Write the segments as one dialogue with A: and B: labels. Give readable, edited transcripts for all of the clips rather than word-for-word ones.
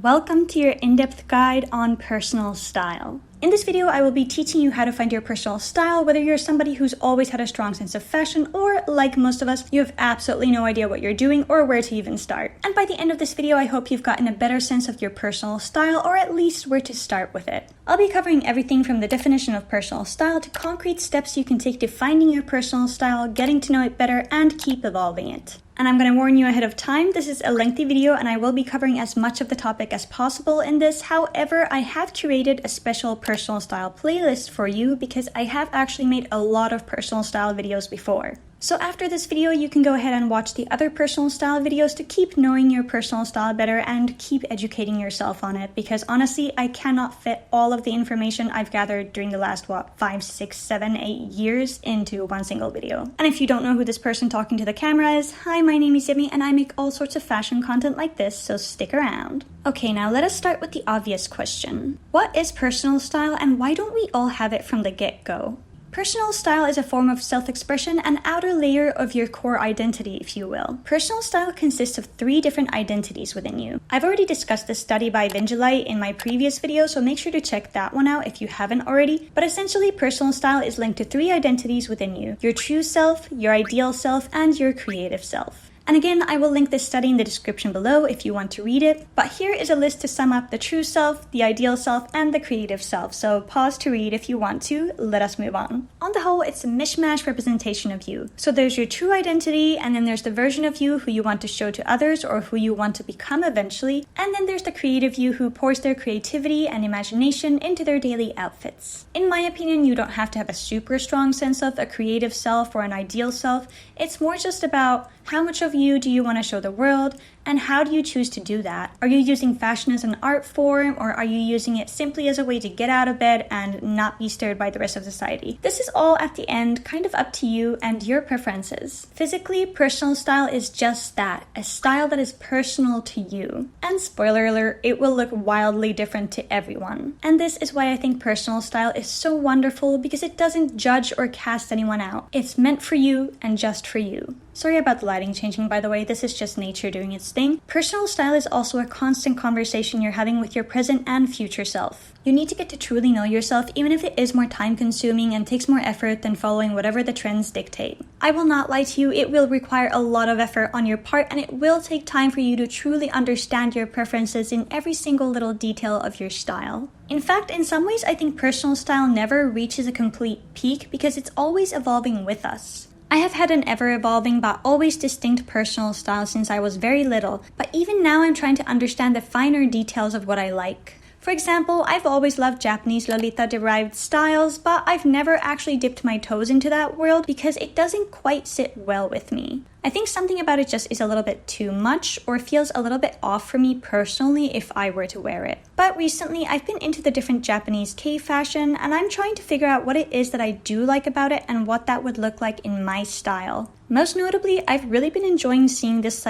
A: Welcome to your in-depth guide on personal style. In this video, I will be teaching you how to find your personal style, whether you're somebody who's always had a strong sense of fashion or, like most of us, you have absolutely no idea what you're doing or where to even start. And by the end of this video, I hope you've gotten a better sense of your personal style or at least where to start with it. I'll be covering everything from the definition of personal style to concrete steps you can take to finding your personal style, getting to know it better, and keep evolving it. And I'm going to warn you ahead of time, this is a lengthy video and I will be covering as much of the topic as possible in this. However, I have curated a special personal style playlist for you because I have actually made a lot of personal style videos before. So after this video, you can go ahead and watch the other personal style videos to keep knowing your personal style better and keep educating yourself on it, because honestly, I cannot fit all of the information I've gathered during the last, 5, 6, 7, 8 years into one single video. And if you don't know who this person talking to the camera is, hi, my name is Yemi and I make all sorts of fashion content like this, so stick around. Okay, now let us start with the obvious question. What is personal style and why don't we all have it from the get-go? Personal style is a form of self-expression, an outer layer of your core identity, if you will. Personal style consists of 3 different identities within you. I've already discussed this study by Vingelite in my previous video, so make sure to check that one out if you haven't already. But essentially, personal style is linked to 3 identities within you: your true self, your ideal self, and your creative self. And again, I will link this study in the description below if you want to read it. But here is a list to sum up the true self, the ideal self, and the creative self. So pause to read if you want to. Let us move on. On the whole, it's a mishmash representation of you. So there's your true identity, and then there's the version of you who you want to show to others or who you want to become eventually. And then there's the creative you who pours their creativity and imagination into their daily outfits. In my opinion, you don't have to have a super strong sense of a creative self or an ideal self. It's more just about how much of you do you want to show the world, and how do you choose to do that? Are you using fashion as an art form, or are you using it simply as a way to get out of bed and not be stared by the rest of society? This is all at the end kind of up to you and your preferences. Physically, personal style is just that, a style that is personal to you. And spoiler alert, it will look wildly different to everyone. And this is why I think personal style is so wonderful, because it doesn't judge or cast anyone out. It's meant for you and just for you. Sorry about the lighting changing, by the way, this is just nature doing its thing. Personal style is also a constant conversation you're having with your present and future self. You need to get to truly know yourself, even if it is more time consuming and takes more effort than following whatever the trends dictate. I will not lie to you, it will require a lot of effort on your part, and it will take time for you to truly understand your preferences in every single little detail of your style. In fact, in some ways, I think personal style never reaches a complete peak because it's always evolving with us. I have had an ever-evolving but always distinct personal style since I was very little, but even now I'm trying to understand the finer details of what I like. For example, I've always loved Japanese Lolita-derived styles, but I've never actually dipped my toes into that world because it doesn't quite sit well with me. I think something about it just is a little bit too much or feels a little bit off for me personally if I were to wear it. But recently, I've been into the different Japanese K-fashion, and I'm trying to figure out what it is that I do like about it and what that would look like in my style. Most notably, I've really been enjoying seeing this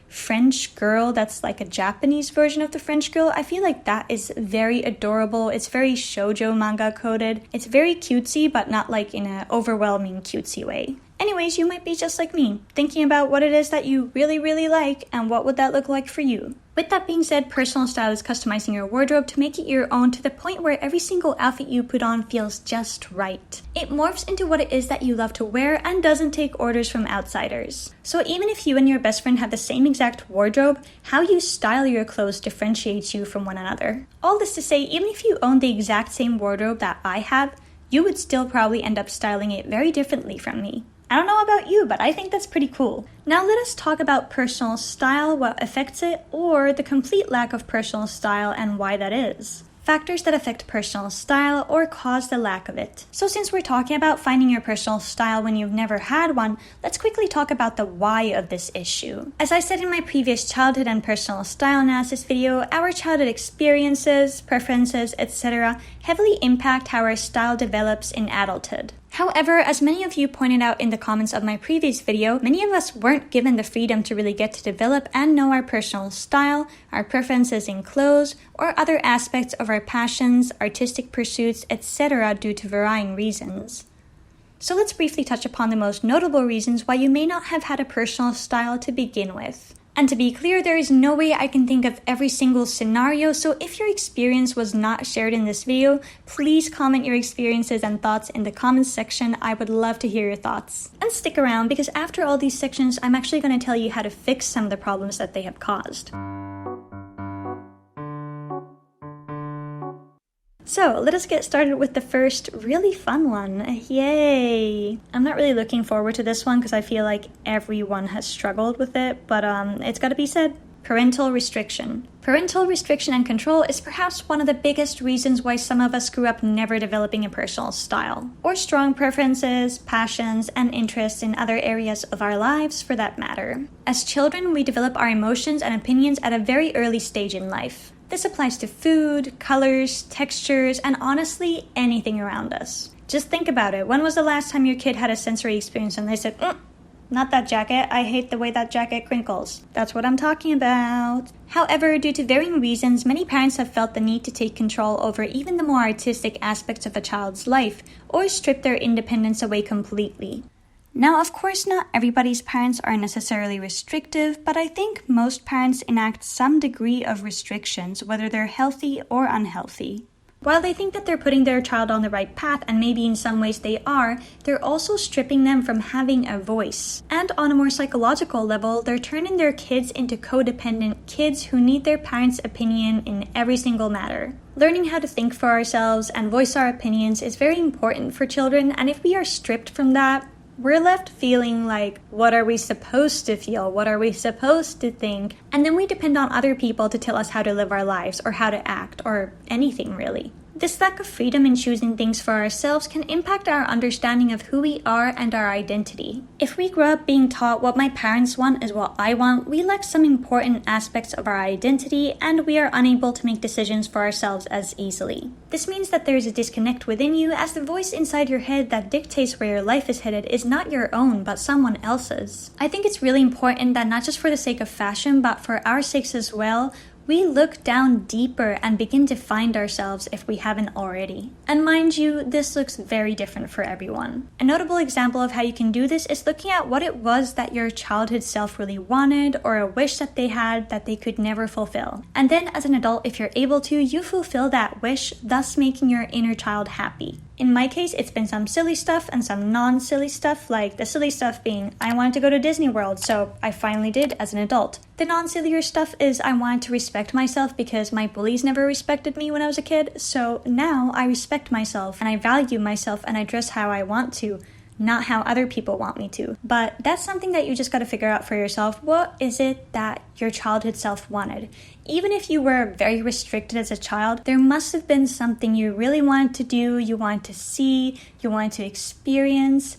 A: French girl that's like a Japanese version of the French girl. I feel like that is very adorable. It's very shoujo manga coded. It's very cutesy, but not like in an overwhelming cutesy way. Anyways, you might be just like me, thinking about what it is that you really, really like and what would that look like for you. With that being said, personal style is customizing your wardrobe to make it your own to the point where every single outfit you put on feels just right. It morphs into what it is that you love to wear and doesn't take orders from outsiders. So even if you and your best friend have the same exact wardrobe, how you style your clothes differentiates you from one another. All this to say, even if you own the exact same wardrobe that I have, you would still probably end up styling it very differently from me. I don't know about you, but I think that's pretty cool. Now let us talk about personal style, what affects it, or the complete lack of personal style and why that is. Factors that affect personal style or cause the lack of it. So since we're talking about finding your personal style when you've never had one, let's quickly talk about the why of this issue. As I said in my previous childhood and personal style analysis video, our childhood experiences, preferences, etc. heavily impact how our style develops in adulthood. However, as many of you pointed out in the comments of my previous video, many of us weren't given the freedom to really get to develop and know our personal style, our preferences in clothes, or other aspects of our passions, artistic pursuits, etc. due to varying reasons. So let's briefly touch upon the most notable reasons why you may not have had a personal style to begin with. And to be clear, there is no way I can think of every single scenario, so if your experience was not shared in this video, please comment your experiences and thoughts in the comments section. I would love to hear your thoughts. And stick around, because after all these sections, I'm actually going to tell you how to fix some of the problems that they have caused. So let us get started with the first really fun one. Yay! I'm not really looking forward to this one because I feel like everyone has struggled with it, but it's gotta be said. Parental restriction. Parental restriction and control is perhaps one of the biggest reasons why some of us grew up never developing a personal style, or strong preferences, passions, and interests in other areas of our lives for that matter. As children, we develop our emotions and opinions at a very early stage in life. This applies to food, colors, textures, and honestly, anything around us. Just think about it. When was the last time your kid had a sensory experience and they said, not that jacket, I hate the way that jacket crinkles. That's what I'm talking about. However, due to varying reasons, many parents have felt the need to take control over even the more artistic aspects of a child's life, or strip their independence away completely. Now, of course, not everybody's parents are necessarily restrictive, but I think most parents enact some degree of restrictions, whether they're healthy or unhealthy. While they think that they're putting their child on the right path, and maybe in some ways they are, they're also stripping them from having a voice. And on a more psychological level, they're turning their kids into codependent kids who need their parents' opinion in every single matter. Learning how to think for ourselves and voice our opinions is very important for children, and if we are stripped from that, we're left feeling like, what are we supposed to feel? What are we supposed to think? And then we depend on other people to tell us how to live our lives or how to act or anything really. This lack of freedom in choosing things for ourselves can impact our understanding of who we are and our identity. If we grow up being taught what my parents want is what I want, we lack some important aspects of our identity and we are unable to make decisions for ourselves as easily. This means that there is a disconnect within you, as the voice inside your head that dictates where your life is headed is not your own but someone else's. I think it's really important that not just for the sake of fashion but for our sakes as well, we look down deeper and begin to find ourselves if we haven't already. And mind you, this looks very different for everyone. A notable example of how you can do this is looking at what it was that your childhood self really wanted, or a wish that they had that they could never fulfill. And then as an adult, if you're able to, you fulfill that wish, thus making your inner child happy. In my case, it's been some silly stuff and some non-silly stuff, like the silly stuff being, I wanted to go to Disney World, so I finally did as an adult. The non-sillier stuff is I wanted to respect myself because my bullies never respected me when I was a kid, so now I respect myself and I value myself and I dress how I want to, not how other people want me to. But that's something that you just gotta figure out for yourself. What is it that your childhood self wanted? Even if you were very restricted as a child, there must have been something you really wanted to do, you wanted to see, you wanted to experience.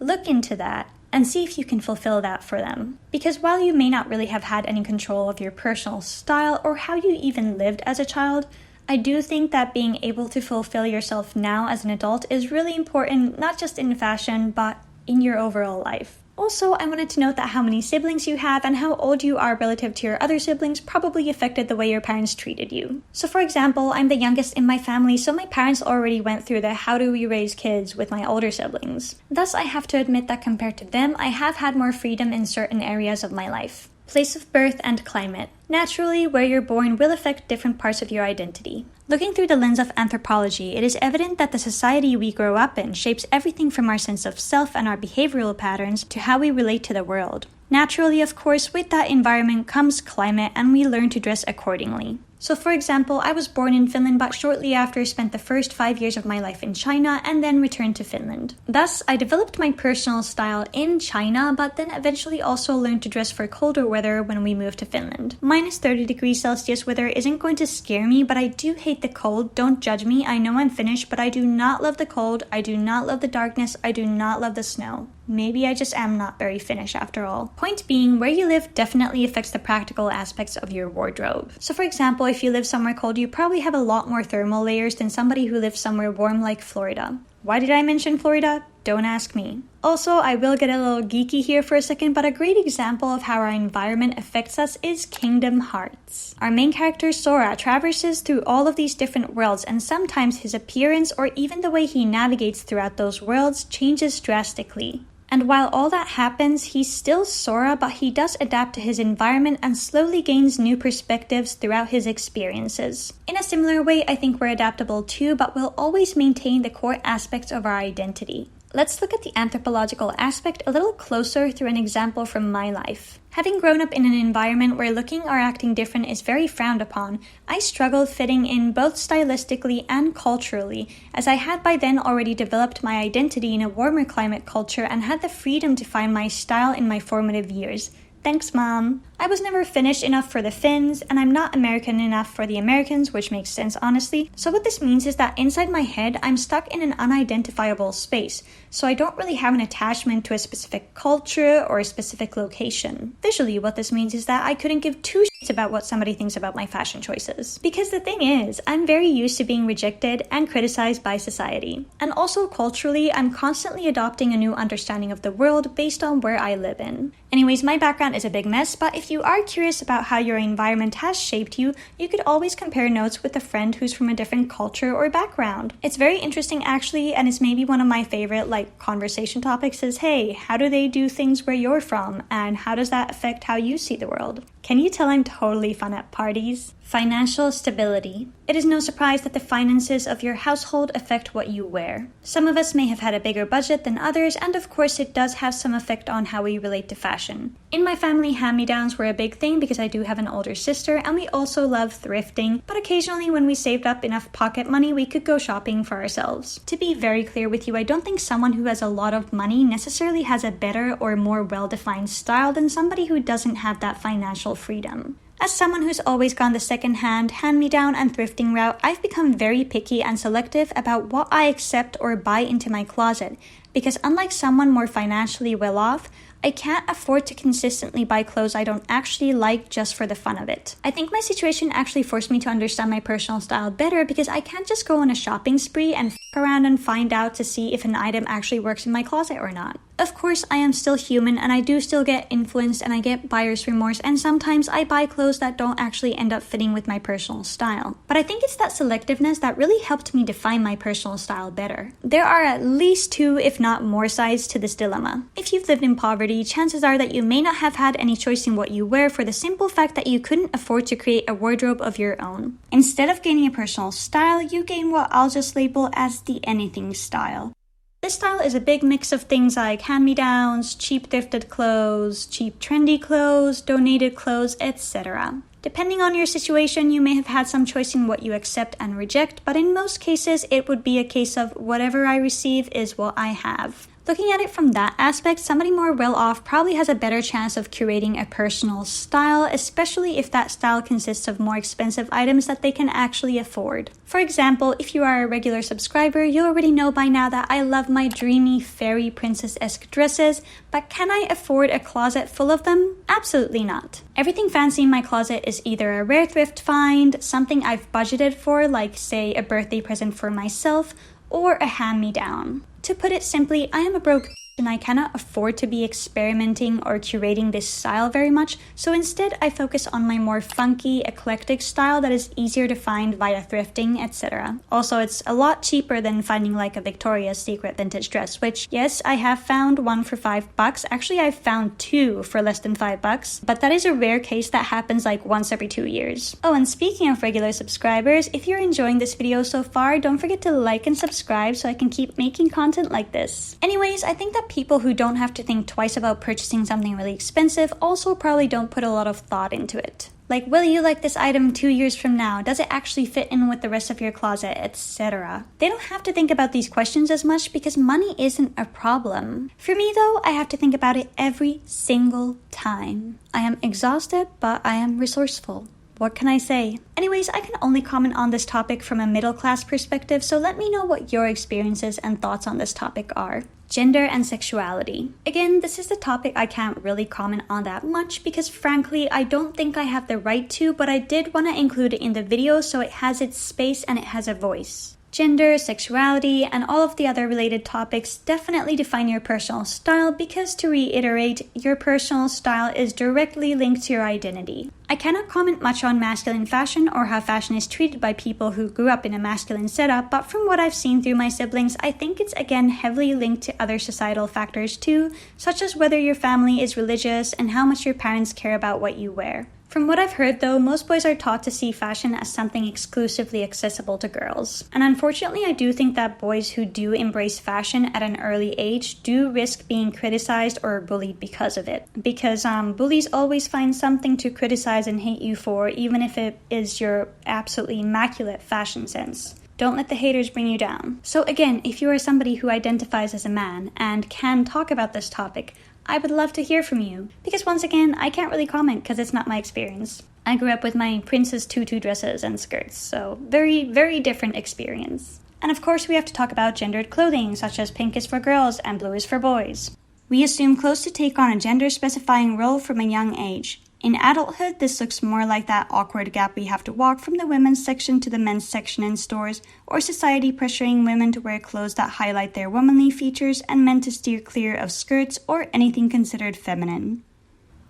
A: Look into that and see if you can fulfill that for them. Because while you may not really have had any control of your personal style or how you even lived as a child, I do think that being able to fulfill yourself now as an adult is really important, not just in fashion, but in your overall life. Also, I wanted to note that how many siblings you have and how old you are relative to your other siblings probably affected the way your parents treated you. So for example, I'm the youngest in my family, so my parents already went through the how do we raise kids with my older siblings. Thus, I have to admit that compared to them, I have had more freedom in certain areas of my life. Place of birth and climate. Naturally, where you're born will affect different parts of your identity. Looking through the lens of anthropology, it is evident that the society we grow up in shapes everything from our sense of self and our behavioral patterns to how we relate to the world. Naturally, of course, with that environment comes climate, and we learn to dress accordingly. So for example, I was born in Finland but shortly after spent the first 5 years of my life in China and then returned to Finland. Thus, I developed my personal style in China but then eventually also learned to dress for colder weather when we moved to Finland. Minus 30 degrees Celsius weather isn't going to scare me, but I do hate the cold. Don't judge me, I know I'm Finnish, but I do not love the cold, I do not love the darkness, I do not love the snow. Maybe I just am not very Finnish after all. Point being, where you live definitely affects the practical aspects of your wardrobe. So for example, if you live somewhere cold, you probably have a lot more thermal layers than somebody who lives somewhere warm like Florida. Why did I mention Florida? Don't ask me. Also, I will get a little geeky here for a second, but a great example of how our environment affects us is Kingdom Hearts. Our main character Sora traverses through all of these different worlds, and sometimes his appearance or even the way he navigates throughout those worlds changes drastically. And while all that happens, he's still Sora, but he does adapt to his environment and slowly gains new perspectives throughout his experiences. In a similar way, I think we're adaptable too, but we'll always maintain the core aspects of our identity. Let's look at the anthropological aspect a little closer through an example from my life. Having grown up in an environment where looking or acting different is very frowned upon, I struggled fitting in both stylistically and culturally, as I had by then already developed my identity in a warmer climate culture and had the freedom to find my style in my formative years. Thanks, Mom. I was never Finnish enough for the Finns, and I'm not American enough for the Americans, which makes sense honestly. So what this means is that inside my head, I'm stuck in an unidentifiable space, so I don't really have an attachment to a specific culture or a specific location. Visually, what this means is that I couldn't give two shits about what somebody thinks about my fashion choices. Because the thing is, I'm very used to being rejected and criticized by society. And also culturally, I'm constantly adopting a new understanding of the world based on where I live in. Anyways, my background is a big mess, but if you are curious about how your environment has shaped you, you could always compare notes with a friend who's from a different culture or background. It's very interesting actually, and it's maybe one of my favorite conversation topics is, hey, how do they do things where you're from, and how does that affect how you see the world? Can you tell I'm totally fun at parties? Financial stability. It is no surprise that the finances of your household affect what you wear. Some of us may have had a bigger budget than others, and of course it does have some effect on how we relate to fashion. In my family, hand-me-downs were a big thing because I do have an older sister, and we also love thrifting, but occasionally when we saved up enough pocket money, we could go shopping for ourselves. To be very clear with you, I don't think someone who has a lot of money necessarily has a better or more well-defined style than somebody who doesn't have that financial freedom. As someone who's always gone the second-hand, hand-me-down, and thrifting route, I've become very picky and selective about what I accept or buy into my closet, because unlike someone more financially well-off, I can't afford to consistently buy clothes I don't actually like just for the fun of it. I think my situation actually forced me to understand my personal style better because I can't just go on a shopping spree and f*** around and find out to see if an item actually works in my closet or not. Of course, I am still human and I do still get influenced and I get buyer's remorse, and sometimes I buy clothes that don't actually end up fitting with my personal style. But I think it's that selectiveness that really helped me define my personal style better. There are at least two, if not more, sides to this dilemma. If you've lived in poverty, chances are that you may not have had any choice in what you wear for the simple fact that you couldn't afford to create a wardrobe of your own. Instead of gaining a personal style, you gain what I'll just label as the anything style. This style is a big mix of things like hand-me-downs, cheap thrifted clothes, cheap trendy clothes, donated clothes, etc. Depending on your situation, you may have had some choice in what you accept and reject, but in most cases, it would be a case of whatever I receive is what I have. Looking at it from that aspect, somebody more well-off probably has a better chance of curating a personal style, especially if that style consists of more expensive items that they can actually afford. For example, if you are a regular subscriber, you already know by now that I love my dreamy fairy princess-esque dresses, but can I afford a closet full of them? Absolutely not. Everything fancy in my closet is either a rare thrift find, something I've budgeted for, like say a birthday present for myself, or a hand-me-down. To put it simply, I am a broke and I cannot afford to be experimenting or curating this style very much, so instead I focus on my more funky, eclectic style that is easier to find via thrifting, etc. Also, it's a lot cheaper than finding like a Victoria's Secret vintage dress, which, yes, I have found one for $5. Actually, I've found two for less than $5, but that is a rare case that happens like once every 2 years. Oh, and speaking of regular subscribers, if you're enjoying this video so far, don't forget to like and subscribe so I can keep making content like this. Anyways, I think that people who don't have to think twice about purchasing something really expensive also probably don't put a lot of thought into it. Like, will you like this item 2 years from now? Does it actually fit in with the rest of your closet, etc.? They don't have to think about these questions as much because money isn't a problem. For me though, I have to think about it every single time. I am exhausted, but I am resourceful. What can I say? Anyways, I can only comment on this topic from a middle-class perspective, so let me know what your experiences and thoughts on this topic are. Gender and sexuality. Again, this is the topic I can't really comment on that much because frankly, I don't think I have the right to, but I did want to include it in the video so it has its space and it has a voice. Gender, sexuality, and all of the other related topics definitely define your personal style because, to reiterate, your personal style is directly linked to your identity. I cannot comment much on masculine fashion or how fashion is treated by people who grew up in a masculine setup, but from what I've seen through my siblings, I think it's again heavily linked to other societal factors too, such as whether your family is religious and how much your parents care about what you wear. From what I've heard though, most boys are taught to see fashion as something exclusively accessible to girls. And unfortunately, I do think that boys who do embrace fashion at an early age do risk being criticized or bullied because of it. Because bullies always find something to criticize and hate you for, even if it is your absolutely immaculate fashion sense. Don't let the haters bring you down. So again, if you are somebody who identifies as a man and can talk about this topic, I would love to hear from you. Because once again, I can't really comment because it's not my experience. I grew up with my princess tutu dresses and skirts, so very, very different experience. And of course, we have to talk about gendered clothing, such as pink is for girls and blue is for boys. We assume clothes to take on a gender-specifying role from a young age. In adulthood, this looks more like that awkward gap we have to walk from the women's section to the men's section in stores, or society pressuring women to wear clothes that highlight their womanly features and men to steer clear of skirts or anything considered feminine.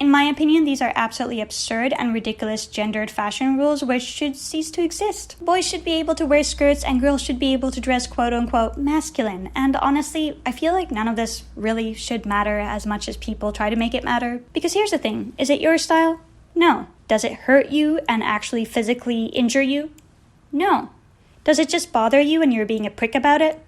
A: In my opinion, these are absolutely absurd and ridiculous gendered fashion rules which should cease to exist. Boys should be able to wear skirts and girls should be able to dress quote-unquote masculine. And honestly, I feel like none of this really should matter as much as people try to make it matter. Because here's the thing, is it your style? No. Does it hurt you and actually physically injure you? No. Does it just bother you and you're being a prick about it?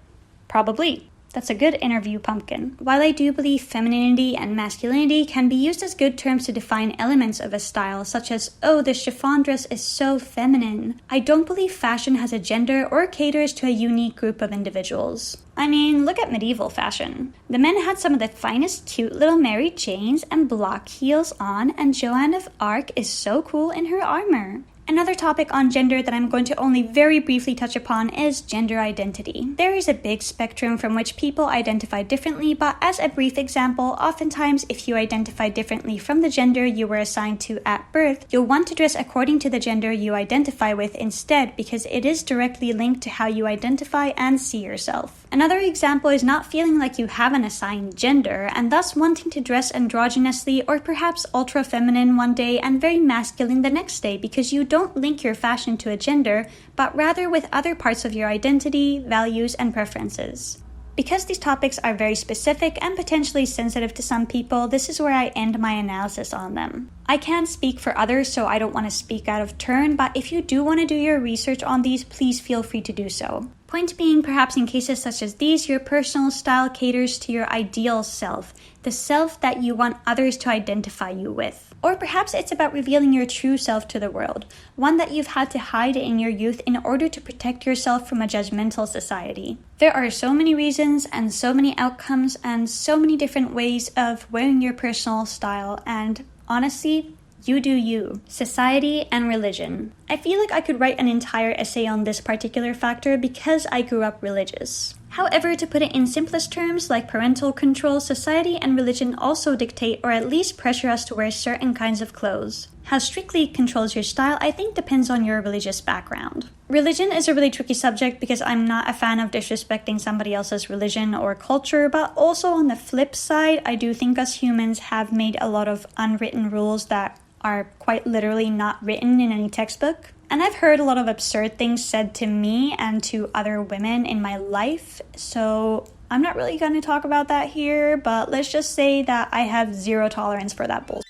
A: Probably. That's a good interview, pumpkin. While I do believe femininity and masculinity can be used as good terms to define elements of a style, such as, oh, this chiffon dress is so feminine, I don't believe fashion has a gender or caters to a unique group of individuals. I mean, look at medieval fashion. The men had some of the finest cute little Mary Janes and block heels on, and Joan of Arc is so cool in her armor. Another topic on gender that I'm going to only very briefly touch upon is gender identity. There is a big spectrum from which people identify differently, but as a brief example, oftentimes if you identify differently from the gender you were assigned to at birth, you'll want to dress according to the gender you identify with instead because it is directly linked to how you identify and see yourself. Another example is not feeling like you have an assigned gender and thus wanting to dress androgynously or perhaps ultra-feminine one day and very masculine the next day because you don't link your fashion to a gender, but rather with other parts of your identity, values, and preferences. Because these topics are very specific and potentially sensitive to some people, this is where I end my analysis on them. I can't speak for others, so I don't want to speak out of turn, but if you do want to do your research on these, please feel free to do so. Point being, perhaps in cases such as these, your personal style caters to your ideal self, the self that you want others to identify you with. Or perhaps it's about revealing your true self to the world, one that you've had to hide in your youth in order to protect yourself from a judgmental society. There are so many reasons and so many outcomes and so many different ways of wearing your personal style, and honestly, you do you. Society and religion. I feel like I could write an entire essay on this particular factor because I grew up religious. However, to put it in simplest terms, like parental control, society and religion also dictate or at least pressure us to wear certain kinds of clothes. How strictly it controls your style, I think, depends on your religious background. Religion is a really tricky subject because I'm not a fan of disrespecting somebody else's religion or culture, but also on the flip side, I do think us humans have made a lot of unwritten rules that are quite literally not written in any textbook. And I've heard a lot of absurd things said to me and to other women in my life, so I'm not really going to talk about that here, but let's just say that I have zero tolerance for that bullshit.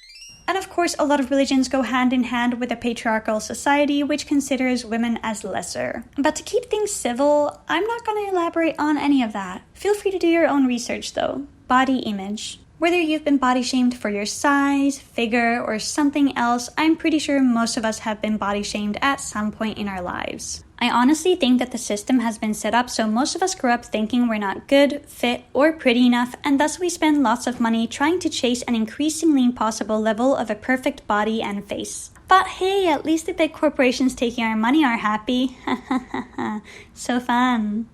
A: And of course, a lot of religions go hand in hand with a patriarchal society which considers women as lesser. But to keep things civil, I'm not going to elaborate on any of that. Feel free to do your own research though. Body image. Whether you've been body shamed for your size, figure, or something else, I'm pretty sure most of us have been body shamed at some point in our lives. I honestly think that the system has been set up so most of us grow up thinking we're not good, fit, or pretty enough, and thus we spend lots of money trying to chase an increasingly impossible level of a perfect body and face. But hey, at least the big corporations taking our money are happy. So fun.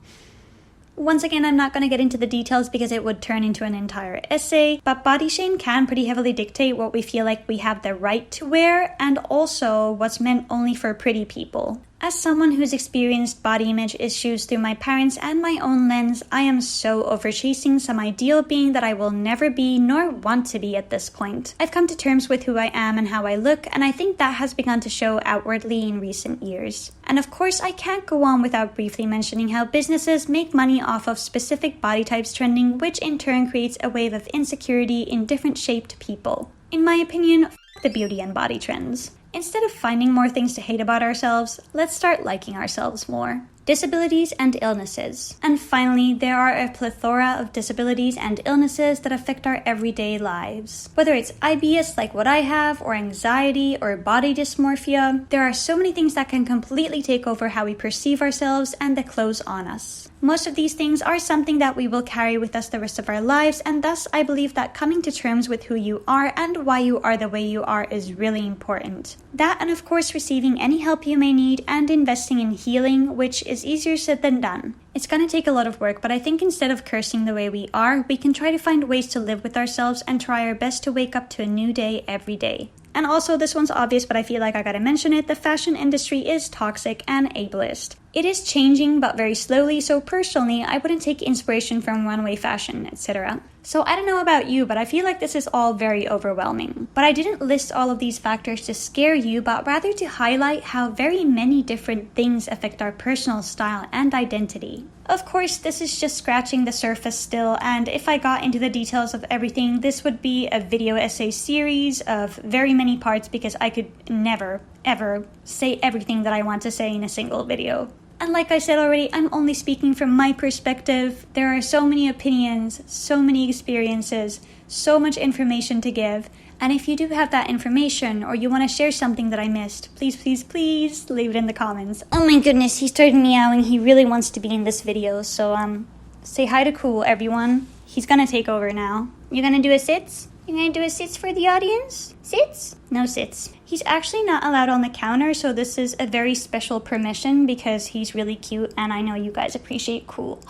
A: Once again, I'm not going to get into the details because it would turn into an entire essay, but body shame can pretty heavily dictate what we feel like we have the right to wear and also what's meant only for pretty people. As someone who's experienced body image issues through my parents and my own lens, I am so over chasing some ideal being that I will never be nor want to be at this point. I've come to terms with who I am and how I look, and I think that has begun to show outwardly in recent years. And of course, I can't go on without briefly mentioning how businesses make money off of specific body types trending, which in turn creates a wave of insecurity in different shaped people. In my opinion, f*** the beauty and body trends. Instead of finding more things to hate about ourselves, let's start liking ourselves more. Disabilities and illnesses. And finally, there are a plethora of disabilities and illnesses that affect our everyday lives. Whether it's IBS like what I have, or anxiety, or body dysmorphia, there are so many things that can completely take over how we perceive ourselves and the clothes on us. Most of these things are something that we will carry with us the rest of our lives, and thus I believe that coming to terms with who you are and why you are the way you are is really important. That, and of course receiving any help you may need and investing in healing, which is easier said than done. It's gonna take a lot of work, but I think instead of cursing the way we are, we can try to find ways to live with ourselves and try our best to wake up to a new day every day. And also, this one's obvious, but I feel like I gotta mention it, the fashion industry is toxic and ableist. It is changing, but very slowly, so personally, I wouldn't take inspiration from runway fashion, etc. So I don't know about you, but I feel like this is all very overwhelming. But I didn't list all of these factors to scare you, but rather to highlight how very many different things affect our personal style and identity. Of course, this is just scratching the surface still, and if I got into the details of everything, this would be a video essay series of very many parts because I could never, ever say everything that I want to say in a single video. And like I said already, I'm only speaking from my perspective. There are so many opinions, so many experiences, so much information to give. And if you do have that information or you want to share something that I missed, please, please, please leave it in the comments. Oh my goodness, he started meowing. He really wants to be in this video. So, say hi to Cool, everyone. He's gonna take over now. You gonna do a sits? You gonna do a sits for the audience? Sits? No sits. He's actually not allowed on the counter, so this is a very special permission because he's really cute and I know you guys appreciate Cool.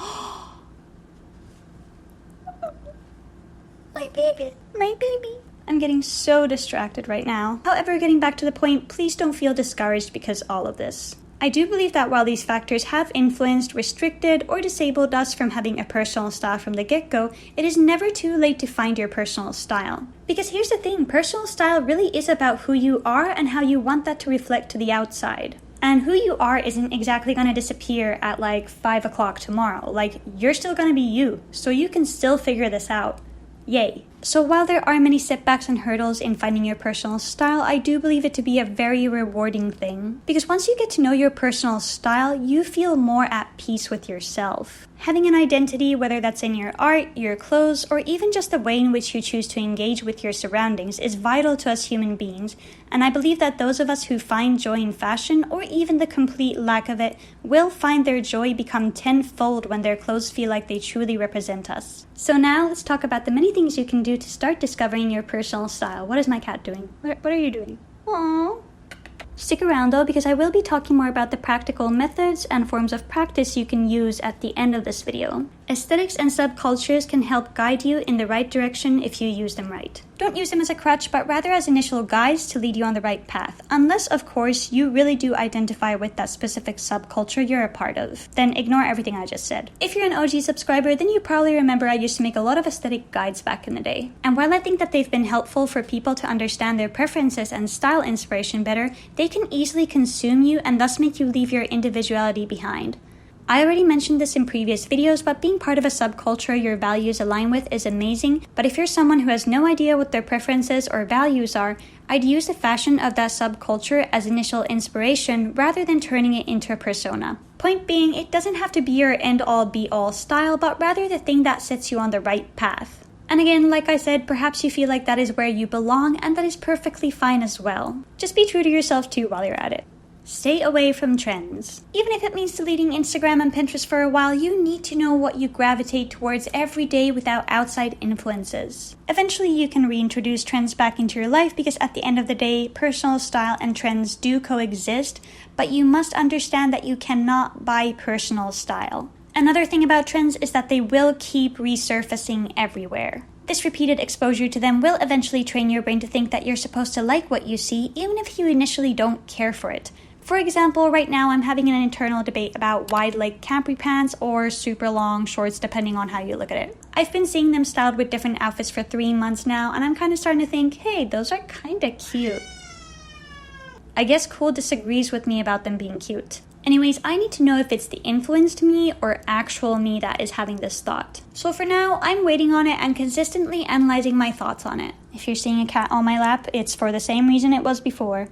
A: My baby. My baby. I'm getting so distracted right now. However, getting back to the point, please don't feel discouraged because all of this. I do believe that while these factors have influenced, restricted, or disabled us from having a personal style from the get-go, it is never too late to find your personal style. Because here's the thing, personal style really is about who you are and how you want that to reflect to the outside. And who you are isn't exactly going to disappear at like 5 o'clock tomorrow. Like, you're still going to be you, so you can still figure this out. Yay. So while there are many setbacks and hurdles in finding your personal style, I do believe it to be a very rewarding thing. Because once you get to know your personal style, you feel more at peace with yourself. Having an identity, whether that's in your art, your clothes, or even just the way in which you choose to engage with your surroundings is vital to us human beings, and I believe that those of us who find joy in fashion, or even the complete lack of it, will find their joy become tenfold when their clothes feel like they truly represent us. So now let's talk about the many things you can do to start discovering your personal style. What is my cat doing? What are you doing? Aww. Stick around though, because I will be talking more about the practical methods and forms of practice you can use at the end of this video. Aesthetics and subcultures can help guide you in the right direction if you use them right. Don't use them as a crutch, but rather as initial guides to lead you on the right path. Unless, of course, you really do identify with that specific subculture you're a part of. Then ignore everything I just said. If you're an OG subscriber, then you probably remember I used to make a lot of aesthetic guides back in the day. And while I think that they've been helpful for people to understand their preferences and style inspiration better, they can easily consume you and thus make you leave your individuality behind. I already mentioned this in previous videos, but being part of a subculture your values align with is amazing, but if you're someone who has no idea what their preferences or values are, I'd use the fashion of that subculture as initial inspiration rather than turning it into a persona. Point being, it doesn't have to be your end-all be-all style, but rather the thing that sets you on the right path. And again, like I said, perhaps you feel like that is where you belong, and that is perfectly fine as well. Just be true to yourself too while you're at it. Stay away from trends. Even if it means deleting Instagram and Pinterest for a while, you need to know what you gravitate towards every day without outside influences. Eventually, you can reintroduce trends back into your life because at the end of the day, personal style and trends do coexist, but you must understand that you cannot buy personal style. Another thing about trends is that they will keep resurfacing everywhere. This repeated exposure to them will eventually train your brain to think that you're supposed to like what you see, even if you initially don't care for it. For example, right now I'm having an internal debate about wide leg capri pants or super long shorts depending on how you look at it. I've been seeing them styled with different outfits for 3 months now, and I'm kind of starting to think, hey, those are kind of cute. I guess Cool disagrees with me about them being cute. Anyways, I need to know if it's the influenced me or actual me that is having this thought. So for now, I'm waiting on it and consistently analyzing my thoughts on it. If you're seeing a cat on my lap, it's for the same reason it was before.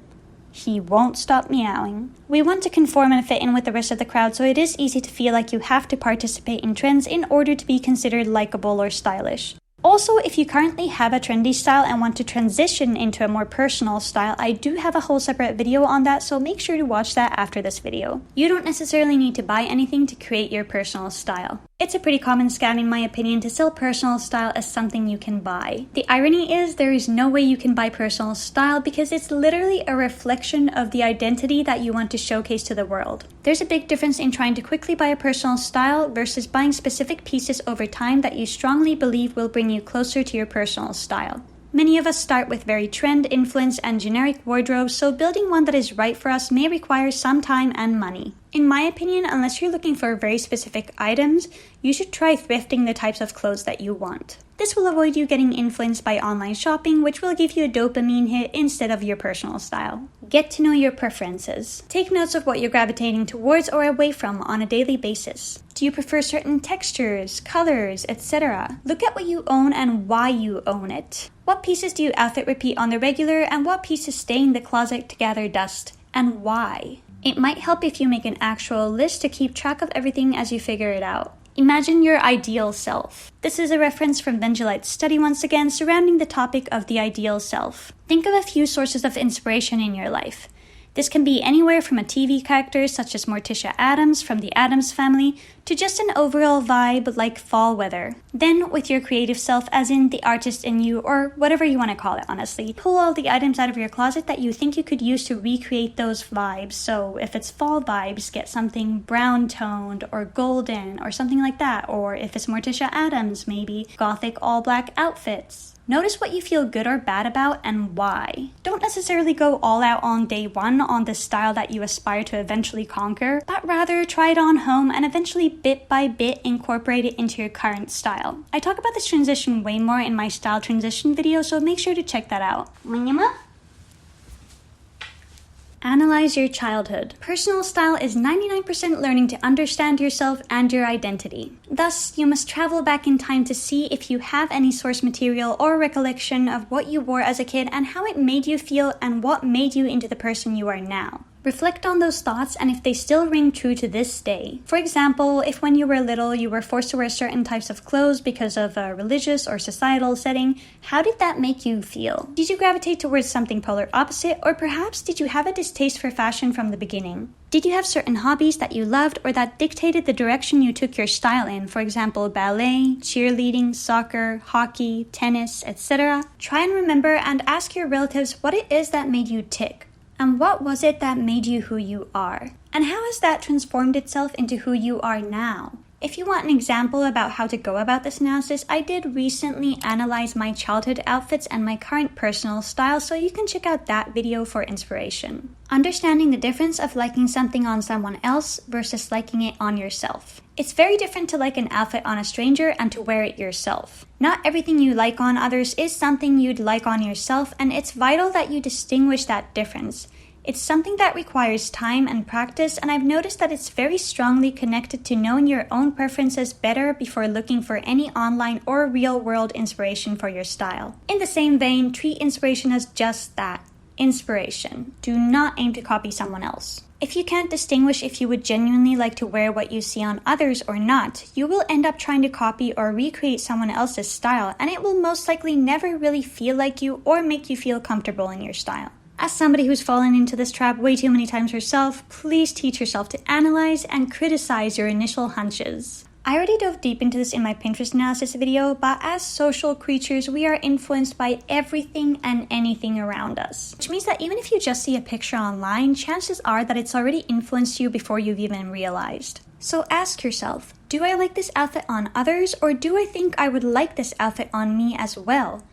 A: He won't stop meowing. We want to conform and fit in with the rest of the crowd, so it is easy to feel like you have to participate in trends in order to be considered likable or stylish. Also, if you currently have a trendy style and want to transition into a more personal style, I do have a whole separate video on that, so make sure to watch that after this video. You don't necessarily need to buy anything to create your personal style. It's a pretty common scam in my opinion to sell personal style as something you can buy. The irony is there is no way you can buy personal style because it's literally a reflection of the identity that you want to showcase to the world. There's a big difference in trying to quickly buy a personal style versus buying specific pieces over time that you strongly believe will bring you closer to your personal style. Many of us start with very trend-influenced and generic wardrobes, so building one that is right for us may require some time and money. In my opinion, unless you're looking for very specific items, you should try thrifting the types of clothes that you want. This will avoid you getting influenced by online shopping, which will give you a dopamine hit instead of your personal style. Get to know your preferences. Take notes of what you're gravitating towards or away from on a daily basis. Do you prefer certain textures, colors, etc.? Look at what you own and why you own it. What pieces do you outfit repeat on the regular, and what pieces stay in the closet to gather dust, and why? It might help if you make an actual list to keep track of everything as you figure it out. Imagine your ideal self. This is a reference from Benjalite's study once again surrounding the topic of the ideal self. Think of a few sources of inspiration in your life. This can be anywhere from a TV character such as Morticia Addams from the Addams Family to just an overall vibe like fall weather. Then with your creative self, as in the artist in you or whatever you want to call it honestly, pull all the items out of your closet that you think you could use to recreate those vibes. So if it's fall vibes, get something brown toned or golden or something like that. Or if it's Morticia Addams, maybe gothic all black outfits. Notice what you feel good or bad about and why. Don't necessarily go all out on day one on the style that you aspire to eventually conquer, but rather try it on home and eventually bit by bit incorporate it into your current style. I talk about this transition way more in my style transition video, so make sure to check that out. Analyze your childhood. Personal style is 99% learning to understand yourself and your identity. Thus, you must travel back in time to see if you have any source material or recollection of what you wore as a kid and how it made you feel and what made you into the person you are now. Reflect on those thoughts and if they still ring true to this day. For example, if when you were little you were forced to wear certain types of clothes because of a religious or societal setting, how did that make you feel? Did you gravitate towards something polar opposite, or perhaps did you have a distaste for fashion from the beginning? Did you have certain hobbies that you loved or that dictated the direction you took your style in? For example, ballet, cheerleading, soccer, hockey, tennis, etc. Try and remember and ask your relatives what it is that made you tick. And what was it that made you who you are? And how has that transformed itself into who you are now? If you want an example about how to go about this analysis, I did recently analyze my childhood outfits and my current personal style, so you can check out that video for inspiration. Understanding the difference of liking something on someone else versus liking it on yourself. It's very different to like an outfit on a stranger and to wear it yourself. Not everything you like on others is something you'd like on yourself, and it's vital that you distinguish that difference. It's something that requires time and practice, and I've noticed that it's very strongly connected to knowing your own preferences better before looking for any online or real-world inspiration for your style. In the same vein, treat inspiration as just that, inspiration. Do not aim to copy someone else. If you can't distinguish if you would genuinely like to wear what you see on others or not, you will end up trying to copy or recreate someone else's style, and it will most likely never really feel like you or make you feel comfortable in your style. As somebody who's fallen into this trap way too many times herself, please teach yourself to analyze and criticize your initial hunches. I already dove deep into this in my Pinterest analysis video, but as social creatures, we are influenced by everything and anything around us. Which means that even if you just see a picture online, chances are that it's already influenced you before you've even realized. So ask yourself, do I like this outfit on others, or do I think I would like this outfit on me as well?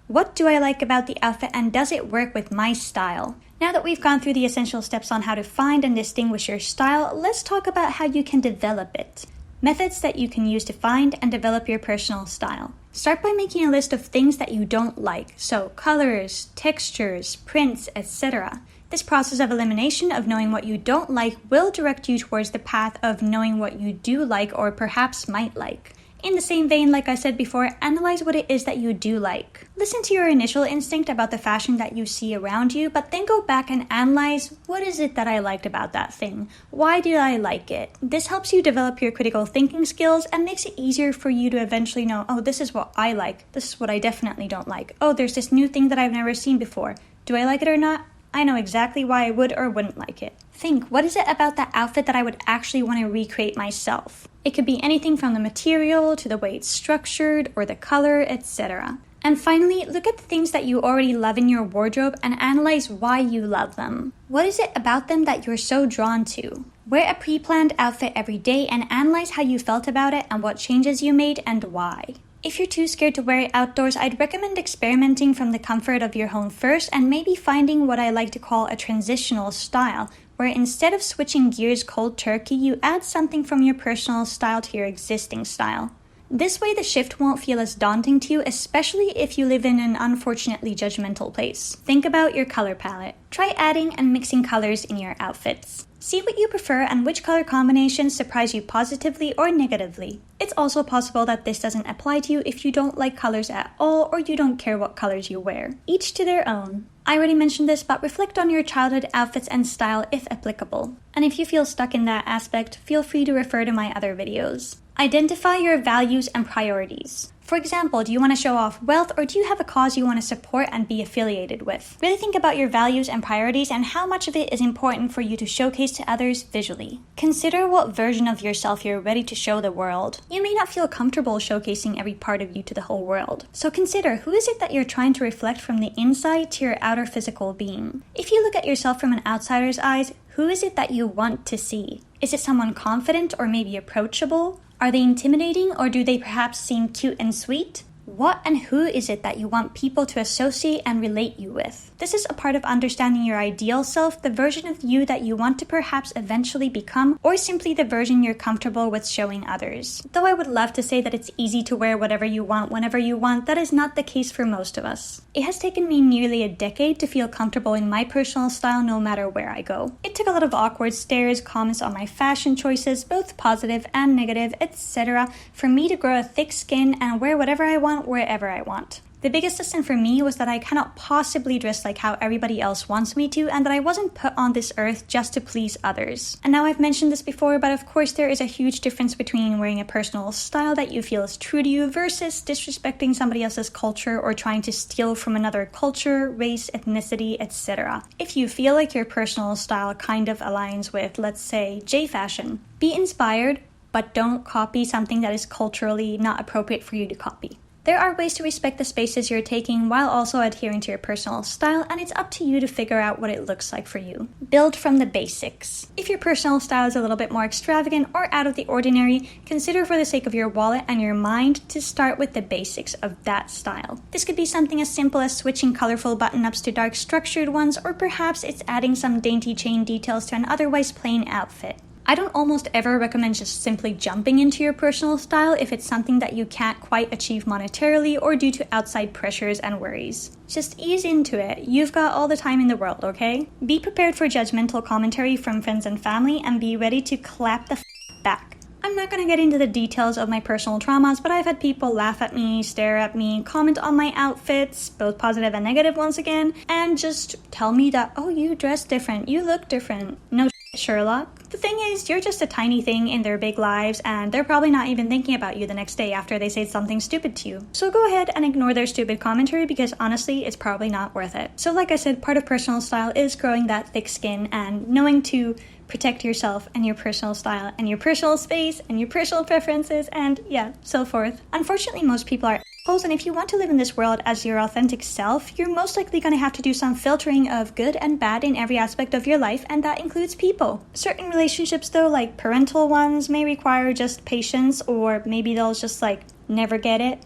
A: What do I like about the outfit and does it work with my style? Now that we've gone through the essential steps on how to find and distinguish your style, let's talk about how you can develop it. Methods that you can use to find and develop your personal style. Start by making a list of things that you don't like, so colors, textures, prints, etc. This process of elimination of knowing what you don't like will direct you towards the path of knowing what you do like or perhaps might like. In the same vein, like I said before, analyze what it is that you do like. Listen to your initial instinct about the fashion that you see around you, but then go back and analyze, what is it that I liked about that thing? Why did I like it? This helps you develop your critical thinking skills and makes it easier for you to eventually know, oh, this is what I like. This is what I definitely don't like. Oh, there's this new thing that I've never seen before. Do I like it or not? I know exactly why I would or wouldn't like it. Think, what is it about that outfit that I would actually want to recreate myself? It could be anything from the material to the way it's structured or the color, etc. And finally, look at the things that you already love in your wardrobe and analyze why you love them. What is it about them that you're so drawn to? Wear a pre-planned outfit every day and analyze how you felt about it and what changes you made and why. If you're too scared to wear it outdoors, I'd recommend experimenting from the comfort of your home first and maybe finding what I like to call a transitional style, where instead of switching gears cold turkey, you add something from your personal style to your existing style. This way the shift won't feel as daunting to you, especially if you live in an unfortunately judgmental place. Think about your color palette. Try adding and mixing colors in your outfits. See what you prefer and which color combinations surprise you positively or negatively. It's also possible that this doesn't apply to you if you don't like colors at all or you don't care what colors you wear. Each to their own. I already mentioned this, but reflect on your childhood outfits and style if applicable. And if you feel stuck in that aspect, feel free to refer to my other videos. Identify your values and priorities. For example, do you want to show off wealth or do you have a cause you want to support and be affiliated with? Really think about your values and priorities and how much of it is important for you to showcase to others visually. Consider what version of yourself you're ready to show the world. You may not feel comfortable showcasing every part of you to the whole world. So consider, who is it that you're trying to reflect from the inside to your outer physical being? If you look at yourself from an outsider's eyes, who is it that you want to see? Is it someone confident or maybe approachable? Are they intimidating or do they perhaps seem cute and sweet? What and who is it that you want people to associate and relate you with? This is a part of understanding your ideal self, the version of you that you want to perhaps eventually become, or simply the version you're comfortable with showing others. Though I would love to say that it's easy to wear whatever you want whenever you want, that is not the case for most of us. It has taken me nearly a decade to feel comfortable in my personal style no matter where I go. It took a lot of awkward stares, comments on my fashion choices, both positive and negative, etc., for me to grow a thick skin and wear whatever I want wherever I want. The biggest lesson for me was that I cannot possibly dress like how everybody else wants me to, and that I wasn't put on this earth just to please others. And now I've mentioned this before, but of course there is a huge difference between wearing a personal style that you feel is true to you versus disrespecting somebody else's culture or trying to steal from another culture, race, ethnicity, etc. If you feel like your personal style kind of aligns with, let's say, J fashion, be inspired, but don't copy something that is culturally not appropriate for you to copy. There are ways to respect the spaces you're taking while also adhering to your personal style, and it's up to you to figure out what it looks like for you. Build from the basics. If your personal style is a little bit more extravagant or out of the ordinary, consider for the sake of your wallet and your mind to start with the basics of that style. This could be something as simple as switching colorful button-ups to dark structured ones, or perhaps it's adding some dainty chain details to an otherwise plain outfit. I don't almost ever recommend just simply jumping into your personal style if it's something that you can't quite achieve monetarily or due to outside pressures and worries. Just ease into it. You've got all the time in the world, okay? Be prepared for judgmental commentary from friends and family and be ready to clap the back. I'm not going to get into the details of my personal traumas, but I've had people laugh at me, stare at me, comment on my outfits, both positive and negative once again, and just tell me that, oh, you dress different, you look different. No Sherlock. The thing is, you're just a tiny thing in their big lives, and they're probably not even thinking about you the next day after they say something stupid to you. So go ahead and ignore their stupid commentary because honestly, it's probably not worth it. So like I said, part of personal style is growing that thick skin and knowing to protect yourself and your personal style and your personal space and your personal preferences and so forth. Unfortunately, most people are assholes, and if you want to live in this world as your authentic self, you're most likely going to have to do some filtering of good and bad in every aspect of your life, and that includes people. Certain relationships though, like parental ones, may require just patience, or maybe they'll just never get it.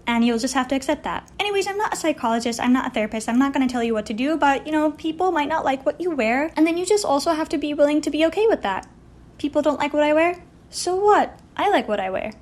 A: and you'll just have to accept that. Anyways, I'm not a psychologist, I'm not a therapist, I'm not going to tell you what to do, but people might not like what you wear, and then you just also have to be willing to be okay with that. People don't like what I wear? So what? I like what I wear.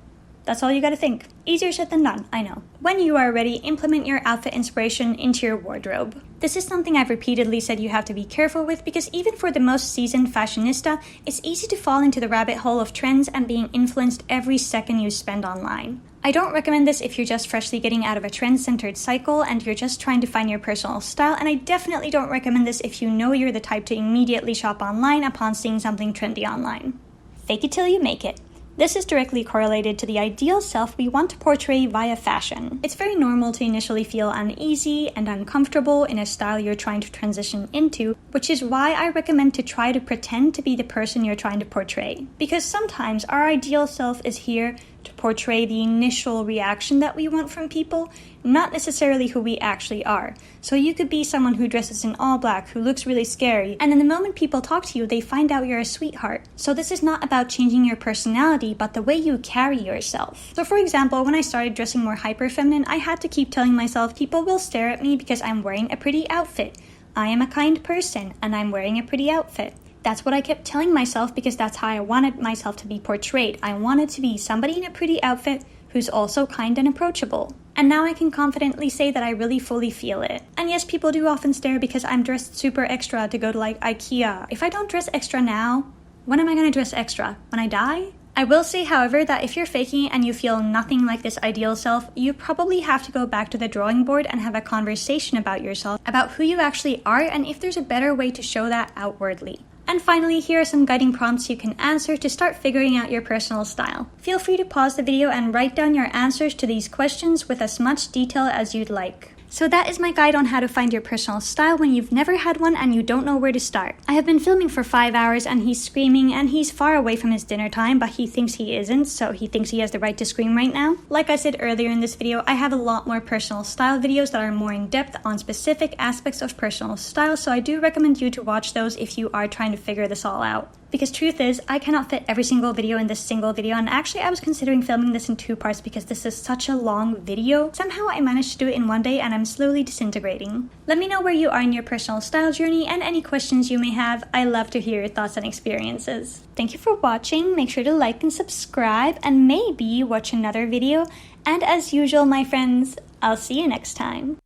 A: That's all you gotta think. Easier said than done, I know. When you are ready, implement your outfit inspiration into your wardrobe. This is something I've repeatedly said you have to be careful with because even for the most seasoned fashionista, it's easy to fall into the rabbit hole of trends and being influenced every second you spend online. I don't recommend this if you're just freshly getting out of a trend-centered cycle and you're just trying to find your personal style, and I definitely don't recommend this if you know you're the type to immediately shop online upon seeing something trendy online. Fake it till you make it. This is directly correlated to the ideal self we want to portray via fashion. It's very normal to initially feel uneasy and uncomfortable in a style you're trying to transition into, which is why I recommend to try to pretend to be the person you're trying to portray. Because sometimes our ideal self is here to portray the initial reaction that we want from people, not necessarily who we actually are. So you could be someone who dresses in all black, who looks really scary, and then the moment people talk to you, they find out you're a sweetheart. So this is not about changing your personality, but the way you carry yourself. So for example, when I started dressing more hyper-feminine, I had to keep telling myself people will stare at me because I'm wearing a pretty outfit. I am a kind person, and I'm wearing a pretty outfit. That's what I kept telling myself because that's how I wanted myself to be portrayed. I wanted to be somebody in a pretty outfit who's also kind and approachable. And now I can confidently say that I really fully feel it. And yes, people do often stare because I'm dressed super extra to go to like IKEA. If I don't dress extra now, when am I going to dress extra? When I die? I will say, however, that if you're faking it and you feel nothing like this ideal self, you probably have to go back to the drawing board and have a conversation about yourself, about who you actually are, and if there's a better way to show that outwardly. And finally, here are some guiding prompts you can answer to start figuring out your personal style. Feel free to pause the video and write down your answers to these questions with as much detail as you'd like. So that is my guide on how to find your personal style when you've never had one and you don't know where to start. I have been filming for 5 hours and he's screaming and he's far away from his dinner time, but he thinks he isn't, so he thinks he has the right to scream right now. Like I said earlier in this video, I have a lot more personal style videos that are more in depth on specific aspects of personal style, so I do recommend you to watch those if you are trying to figure this all out. Because truth is, I cannot fit every single video in this single video, and actually I was considering filming this in 2 parts because this is such a long video. Somehow I managed to do it in 1 day and I'm slowly disintegrating. Let me know where you are in your personal style journey and any questions you may have. I love to hear your thoughts and experiences. Thank you for watching, make sure to like and subscribe and maybe watch another video. And as usual, my friends, I'll see you next time.